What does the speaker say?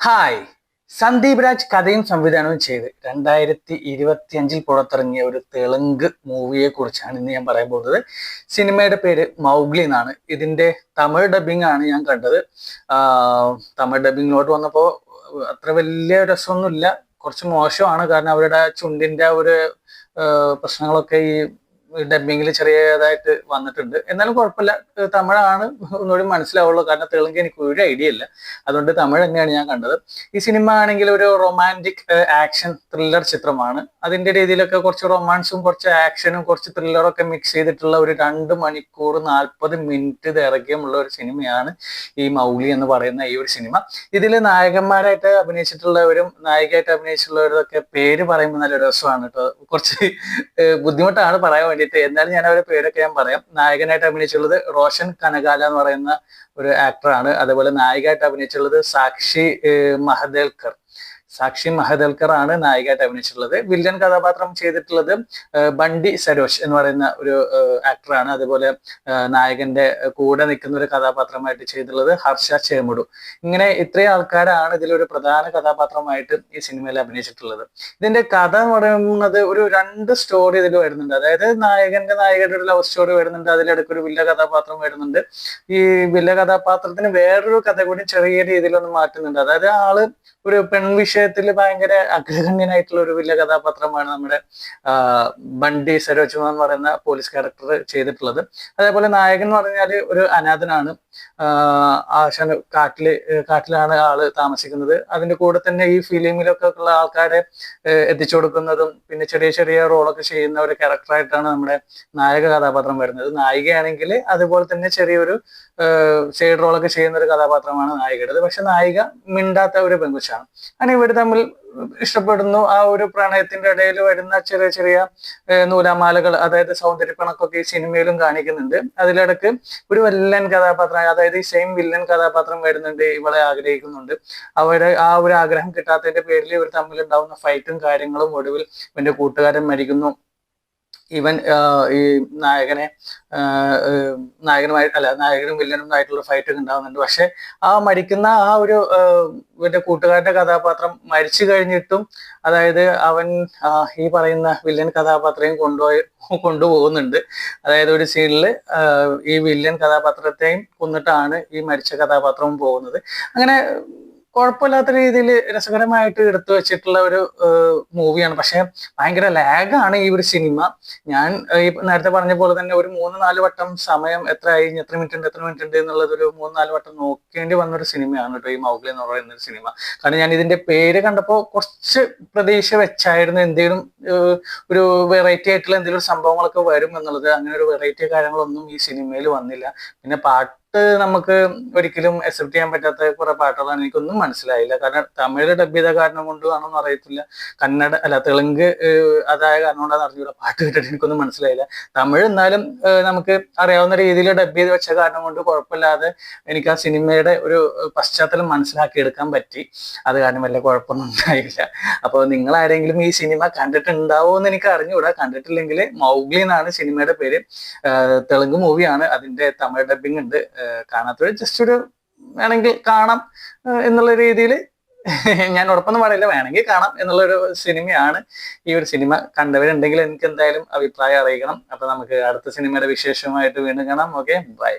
Hi. Sandeep Raj കഥയും സംവിധാനവും ചെയ്ത് 2025 പുറത്തിറങ്ങിയ ഒരു തെലുങ്ക് മൂവിയെ കുറിച്ചാണ് ഇന്ന് ഞാൻ പറയാൻ പോകുന്നത്. സിനിമയുടെ പേര് മൗഗ്ലി എന്നാണ്. ഇതിന്റെ തമിഴ് ഡബിംഗ് ആണ് ഞാൻ കണ്ടത്. തമിഴ് ഡബിങ്ങിലോട്ട് വന്നപ്പോൾ അത്ര വലിയ രസമൊന്നുമില്ല, കുറച്ച് മോശമാണ്. കാരണം അവരുടെ ചുണ്ടിന്റെ ആ ഒരു പ്രശ്നങ്ങളൊക്കെ ഈ ഡബിങ്ങിൽ ചെറിയതായിട്ട് വന്നിട്ടുണ്ട്. എന്നാലും കുഴപ്പമില്ല, തമിഴാണ് ഒന്നുകൂടി മനസ്സിലാവുള്ളൂ. കാരണം തെലുങ്ക് എനിക്ക് ഒരു ഐഡിയ ഇല്ല, അതുകൊണ്ട് തമിഴ് തന്നെയാണ് ഞാൻ കണ്ടത്. ഈ സിനിമ ആണെങ്കിൽ ഒരു റൊമാൻറ്റിക് ആക്ഷൻ ത്രില്ലർ ചിത്രമാണ്. അതിന്റെ രീതിയിലൊക്കെ കുറച്ച് റൊമാൻസും കുറച്ച് ആക്ഷനും കുറച്ച് ത്രില്ലറും ഒക്കെ മിക്സ് ചെയ്തിട്ടുള്ള ഒരു 2 മണിക്കൂർ 40 മിനിറ്റ് ദൈർഘ്യമുള്ള ഒരു സിനിമയാണ് ഈ മൗഗ്ലി എന്ന് പറയുന്ന ഈ ഒരു സിനിമ. ഇതിൽ നായകന്മാരായിട്ട് അഭിനയിച്ചിട്ടുള്ളവരും നായികയായിട്ട് അഭിനയിച്ചിട്ടുള്ളവരൊക്കെ പേര് പറയുമ്പോൾ നല്ല രസമാണ് കേട്ടോ. കുറച്ച് ബുദ്ധിമുട്ടാണ് പറയാൻ വേണ്ടിയിട്ട്, എന്നാലും ഞാൻ അവരുടെ പേരൊക്കെ ഞാൻ പറയാം. നായകനായിട്ട് അഭിനയിച്ചുള്ളത് റോഷൻ കനകാല എന്ന് പറയുന്ന ഒരു ആക്ടറാണ്. അതേപോലെ നായികയായിട്ട് അഭിനയിച്ചുള്ളത് സാക്ഷി മഹദേൽക്കർ ആണ് നായികയായിട്ട് അഭിനയിച്ചിട്ടുള്ളത്. വില്ലൻ കഥാപാത്രം ചെയ്തിട്ടുള്ളത് ബണ്ടി സരോഷ് എന്ന് പറയുന്ന ഒരു ആക്ടറാണ്. അതുപോലെ നായകന്റെ കൂടെ നിൽക്കുന്ന ഒരു കഥാപാത്രമായിട്ട് ചെയ്തിട്ടുള്ളത് ഹർഷ ചേമുടു. ഇങ്ങനെ ഇത്രയും ആൾക്കാരാണ് ഇതിലൊരു പ്രധാന കഥാപാത്രമായിട്ട് ഈ സിനിമയിൽ അഭിനയിച്ചിട്ടുള്ളത്. ഇതിന്റെ കഥ എന്ന് പറയുന്നത് ഒരു 2 സ്റ്റോറി ഇതിൽ വരുന്നുണ്ട്. അതായത് നായകന്റെ ഒരു ലവ് സ്റ്റോറി വരുന്നുണ്ട്, അതിലിടയ്ക്ക് ഒരു വില്ല കഥാപാത്രം വരുന്നുണ്ട്. ഈ വില്ല കഥാപാത്രത്തിന് വേറൊരു കഥ കൂടി ചെറിയ രീതിയിലൊന്ന് മാറ്റുന്നുണ്ട്. അതായത് ആള് ഒരു പെൺവിഷയത്തിൽ ഭയങ്കര അഗ്രഗണ്യനായിട്ടുള്ള ഒരു വലിയ കഥാപാത്രമാണ് നമ്മുടെ ബണ്ടി സരോജ് എന്ന് പറയുന്ന പോലീസ് ക്യാരക്ടർ ചെയ്തിട്ടുള്ളത്. അതേപോലെ നായകൻ എന്ന് പറഞ്ഞാൽ ഒരു അനാഥനാണ്. ആശാന് കാട്ടിലാണ് ആള് താമസിക്കുന്നത്. അതിന്റെ കൂടെ തന്നെ ഈ ഫിലിമിലൊക്കെ ഉള്ള ആൾക്കാരെ എത്തിച്ചു കൊടുക്കുന്നതും പിന്നെ ചെറിയ ചെറിയ റോളൊക്കെ ചെയ്യുന്ന ഒരു ക്യാരക്ടറായിട്ടാണ് നമ്മുടെ നായക കഥാപാത്രം വരുന്നത്. നായികയാണെങ്കിൽ അതുപോലെ തന്നെ ചെറിയൊരു സൈഡ് റോളൊക്കെ ചെയ്യുന്ന ഒരു കഥാപാത്രമാണ് നായികയുടേത്. പക്ഷെ നായിക മിണ്ടാത്ത ഒരു പെൺകുച്ചാണ്. അങ്ങനെ ഇവർ തമ്മിൽ ഇഷ്ടപ്പെടുന്നു. ആ ഒരു പ്രണയത്തിന്റെ ഇടയിൽ വരുന്ന ചെറിയ ചെറിയ നൂലാമാലകൾ, അതായത് സൗന്ദര്യപ്പണക്കൊക്കെ ഈ സിനിമയിലും കാണിക്കുന്നുണ്ട്. അതിലിടക്ക് ഒരു വില്ലൻ കഥാപാത്രം, അതായത് ഈ സെയിം വില്ലൻ കഥാപാത്രം വരുന്നുണ്ട്, ഇവളെ ആഗ്രഹിക്കുന്നുണ്ട്. അവരുടെ ആ ഒരു ആഗ്രഹം കിട്ടാത്തതിന്റെ പേരിൽ ഇവർ തമ്മിൽ ഉണ്ടാവുന്ന ഫൈറ്റും കാര്യങ്ങളും, ഒടുവിൽ ഇവന്റെ കൂട്ടുകാരൻ മരിക്കുന്നു. ഇവൻ ഈ നായകനും വില്ലനും ആയിട്ടുള്ള ഫൈറ്റ് ഒക്കെ ഉണ്ടാവുന്നുണ്ട്. പക്ഷെ ആ മരിക്കുന്ന ആ ഒരു ഇവന്റെ കൂട്ടുകാരന്റെ കഥാപാത്രം മരിച്ചു കഴിഞ്ഞിട്ടും, അതായത് അവൻ ഈ പറയുന്ന വില്ലൻ കഥാപാത്രയും കൊണ്ടുപോകുന്നുണ്ട്. അതായത് ഒരു സീനില് ഈ വില്ലൻ കഥാപാത്രത്തെയും കൊന്നിട്ടാണ് ഈ മരിച്ച കഥാപാത്രവും പോകുന്നത്. അങ്ങനെ കുഴപ്പമില്ലാത്ത രീതിയിൽ രസകരമായിട്ട് എടുത്തു വെച്ചിട്ടുള്ള ഒരു മൂവിയാണ്. പക്ഷെ ഭയങ്കര ലാഗാണ് ഈ ഒരു സിനിമ. ഞാൻ ഈ നേരത്തെ പറഞ്ഞ പോലെ തന്നെ ഒരു 3-4 വട്ടം സമയം എത്ര മിനിറ്റ് ഉണ്ട് എന്നുള്ളത് ഒരു 3-4 വട്ടം നോക്കേണ്ടി വന്നൊരു സിനിമയാണ് കേട്ടോ ഈ മൗഗ്ലി എന്ന് പറയുന്ന ഒരു സിനിമ. കാരണം ഞാൻ ഇതിന്റെ പേര് കണ്ടപ്പോൾ കുറച്ച് പ്രതീക്ഷ വെച്ചായിരുന്നു എന്തെങ്കിലും ഒരു വെറൈറ്റി ആയിട്ടുള്ള എന്തെങ്കിലും സംഭവങ്ങളൊക്കെ വരും എന്നുള്ളത്. അങ്ങനെ ഒരു വെറൈറ്റി കാര്യങ്ങളൊന്നും ഈ സിനിമയിൽ വന്നില്ല. പിന്നെ പാട്ട് നമുക്ക് ഒരിക്കലും അക്സെപ്റ്റ് ചെയ്യാൻ പറ്റാത്ത കുറെ പാട്ടുകളാണ്. എനിക്കൊന്നും മനസ്സിലായില്ല. കാരണം തമിഴ് ഡബ് ചെയ്ത കാരണം കൊണ്ടാണോന്ന് അറിയത്തില്ല, തെലുങ്ക് അതായ കാരണം കൊണ്ടാണ് അറിഞ്ഞൂടെ. പാട്ട് കേട്ടിട്ട് എനിക്കൊന്നും മനസ്സിലായില്ല. തമിഴ് എന്നാലും നമുക്ക് അറിയാവുന്ന രീതിയിൽ ഡബ് ചെയ്ത് വെച്ച കാരണം കൊണ്ട് കുഴപ്പമില്ലാതെ എനിക്ക് ആ സിനിമയുടെ ഒരു പശ്ചാത്തലം മനസ്സിലാക്കി എടുക്കാൻ പറ്റി. അത് കാരണം വലിയ കുഴപ്പമൊന്നും ഉണ്ടായില്ല. അപ്പോൾ നിങ്ങൾ ആരെങ്കിലും ഈ സിനിമ കണ്ടിട്ടുണ്ടാവോ എന്ന് എനിക്ക് അറിഞ്ഞുകൂടാ. കണ്ടിട്ടില്ലെങ്കിൽ മൗഗ്ലി എന്നാണ് സിനിമയുടെ പേര്. തെലുങ്ക് മൂവിയാണ്, അതിന്റെ തമിഴ് ഡബിങ് ഉണ്ട്. കാണാത്തവർ ജസ്റ്റ് ഒരു വേണമെങ്കിൽ കാണാം എന്നുള്ള രീതിയിൽ ഞാൻ ഉറപ്പൊന്നും പറയില്ല, വേണമെങ്കിൽ കാണാം എന്നുള്ളൊരു സിനിമയാണ് ഈ ഒരു സിനിമ. കണ്ടവരുണ്ടെങ്കിൽ എനിക്ക് എന്തായാലും അഭിപ്രായം അറിയിക്കണം. അപ്പൊ നമുക്ക് അടുത്ത സിനിമയുടെ വിശേഷമായിട്ട് വീണ്ടും കാണാം. Okay, by.